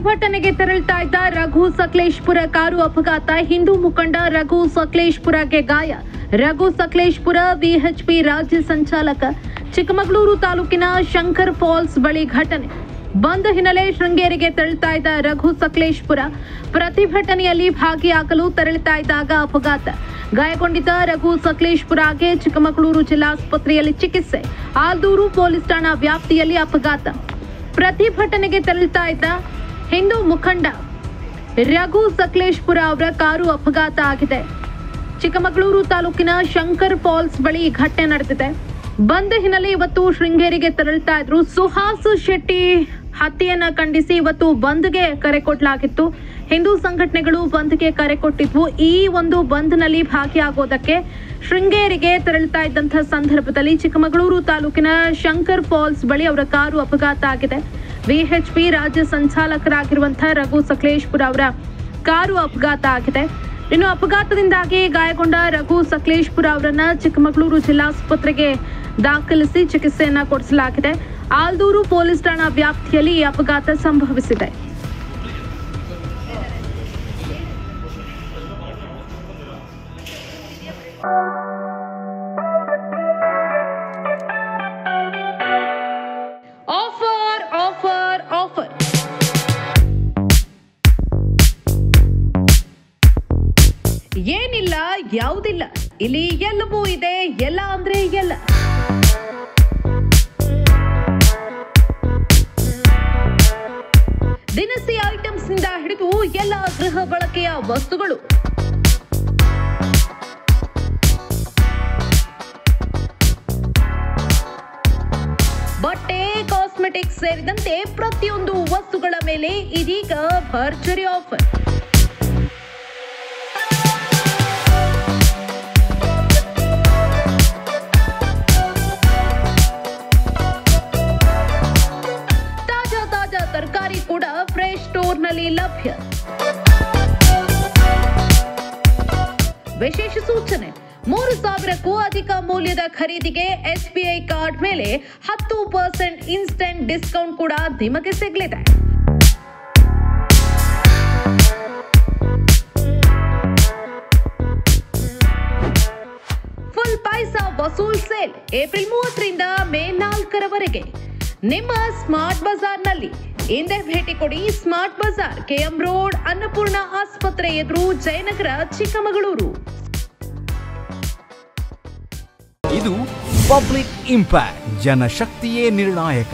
ಪ್ರತಿಭಟನೆಗೆ ತೆರಳುತ್ತಾ ಇದ್ದ ರಘು ಸಕಲೇಶಪುರ ಕಾರು ಅಪಘಾತ. ಹಿಂದೂ ಮುಖಂಡ ರಘು ಸಕಲೇಶಪುರಗೆ ಗಾಯ. ರಘು ಸಕಲೇಶಪುರ ವಿಎಚ್ಪಿ ರಾಜ್ಯ ಸಂಚಾಲಕ. ಚಿಕ್ಕಮಗಳೂರು ತಾಲೂಕಿನ ಶಂಕರ್ ಫಾಲ್ಸ್ ಬಳಿ ಘಟನೆ. ಬಂದ್ ಹಿನ್ನೆಲೆ ಶೃಂಗೇರಿಗೆ ತೆರಳುತ್ತಾ ಇದ್ದ ರಘು ಸಕಲೇಶಪುರ ಪ್ರತಿಭಟನೆಯಲ್ಲಿ ಭಾಗಿಯಾಗಲು ತೆರಳುತ್ತಾ ಇದ್ದಾಗ ಅಪಘಾತ. ಗಾಯಗೊಂಡಿದ್ದ ರಘು ಸಕಲೇಶಪುರಗೆ ಚಿಕ್ಕಮಗಳೂರು ಜಿಲ್ಲಾಸ್ಪತ್ರೆಯಲ್ಲಿ ಚಿಕಿತ್ಸೆ. ಆಲ್ದೂರು ಪೊಲೀಸ್ ಠಾಣಾ ವ್ಯಾಪ್ತಿಯಲ್ಲಿ ಅಪಘಾತ. ಪ್ರತಿಭಟನೆಗೆ ತೆರಳುತ್ತಾ ಇದ್ದ ಹಿಂದೂ ಮುಖಂಡ ರಘು ಸಕಲೇಶಪುರ ಅವರ ಕಾರು ಅಪಘಾತ ಆಗಿದೆ. ಚಿಕ್ಕಮಗಳೂರು ತಾಲೂಕಿನ ಶಂಕರ್ ಫಾಲ್ಸ್ ಬಳಿ ಘಟನೆ ನಡೆದಿದೆ. ಬಂದ್ ಹಿನ್ನೆಲೆ ಇವತ್ತು ಶೃಂಗೇರಿಗೆ ತೆರಳುತ್ತಾ ಇದ್ರು. ಸುಹಾಸ್ ಶೆಟ್ಟಿ ಹತ್ಯೆಯನ್ನ ಖಂಡಿಸಿ ಇವತ್ತು ಬಂದ್ಗೆ ಕರೆ ಕೊಡಲಾಗಿತ್ತು. ಹಿಂದೂ ಸಂಘಟನೆಗಳು ಬಂದ್ಗೆ ಕರೆ ಕೊಟ್ಟಿದ್ವು. ಈ ಒಂದು ಬಂದ್ನಲ್ಲಿ ಭಾಗಿಯಾಗೋದಕ್ಕೆ ಶೃಂಗೇರಿಗೆ ತೆರಳುತ್ತಾ ಇದ್ದಂತಹ ಸಂದರ್ಭದಲ್ಲಿ ಚಿಕ್ಕಮಗಳೂರು ತಾಲೂಕಿನ ಶಂಕರ್ ಫಾಲ್ಸ್ ಬಳಿ ಅವರ ಕಾರು ಅಪಘಾತ ಆಗಿದೆ. ವಿಎಚ್ಪಿ ರಾಜ್ಯ ಸಂಚಾಲಕರಾಗಿರುವಂತಹ ರಘು ಸಕಲೇಶಪುರ ಅವರ ಕಾರು ಅಪಘಾತ ಆಗಿದೆ. ಇನ್ನು ಅಪಘಾತದಿಂದಾಗಿ ಗಾಯಗೊಂಡ ರಘು ಸಕಲೇಶಪುರ ಅವರನ್ನ ಚಿಕ್ಕಮಗಳೂರು ಜಿಲ್ಲಾಸ್ಪತ್ರೆಗೆ ದಾಖಲಿಸಿ ಚಿಕಿತ್ಸೆಯನ್ನ ಕೊಡಿಸಲಾಗಿದೆ. ಆಲ್ದೂರು ಪೊಲೀಸ್ ಠಾಣಾ ವ್ಯಾಪ್ತಿಯಲ್ಲಿ ಈ ಅಪಘಾತ ಸಂಭವಿಸಿದೆ. ಆಫರ್ ಆಫರ್ ಆಫರ್ ಏನಿಲ್ಲ, ಯಾವುದಿಲ್ಲ, ಇಲ್ಲಿ ಎಲ್ಲವೂ ಇದೆ. ಎಲ್ಲ ಅಂದ್ರೆ ಎಲ್ಲ. ದಿನಸಿ ಐಟಮ್ಸ್ ನಿಂದ ಹಿಡಿದು ಎಲ್ಲ ಗೃಹ ಬಳಕೆಯ ವಸ್ತುಗಳು, ಬಟ್ಟೆ, ಕಾಸ್ಮೆಟಿಕ್ಸ್ ಸೇರಿದಂತೆ ಪ್ರತಿಯೊಂದು ವಸ್ತುಗಳ ಮೇಲೆ ಇದೀಗ ಭರ್ಜರಿ ಆಫರ್. ತಾಜಾ ತರಕಾರಿ ಕೂಡ ಫ್ರೆಶ್ ಸ್ಟೋರ್ ನಲ್ಲಿ ಲಭ್ಯ. ವಿಶೇಷ ಸೂಚನೆ: 3,000ಕ್ಕೂ ಅಧಿಕ ಮೌಲ್ಯದ ಖರೀದಿಗೆ SBI ಕಾರ್ಡ್ ಮೇಲೆ 10% ಇನ್ಸ್ಟೆಂಟ್ ಡಿಸ್ಕೌಂಟ್ ಕೂಡ ನಿಮಗೆ ಸಿಗಲಿದೆ. ಫುಲ್ ಪೈಸಾ ವಸೂಲ್ ಸೇಲ್ ಏಪ್ರಿಲ್ 30ರಿಂದ ಮೇ 4ರವರೆಗೆ ನಿಮ್ಮ ಸ್ಮಾರ್ಟ್ ಬಜಾರ್ನಲ್ಲಿ. ಹಿಂದೆ ಭೇಟಿ ಕೊಡಿ. Smart Bazaar, KM road, Annapurna ಆಸ್ಪತ್ರೆ ಎದುರು, ಜಯನಗರ, ಚಿಕ್ಕಮಗಳೂರು. ಇದು ಪಬ್ಲಿಕ್ ಇಂಪ್ಯಾಕ್ಟ್. ಜನಶಕ್ತಿಯೇ ನಿರ್ಣಾಯಕ.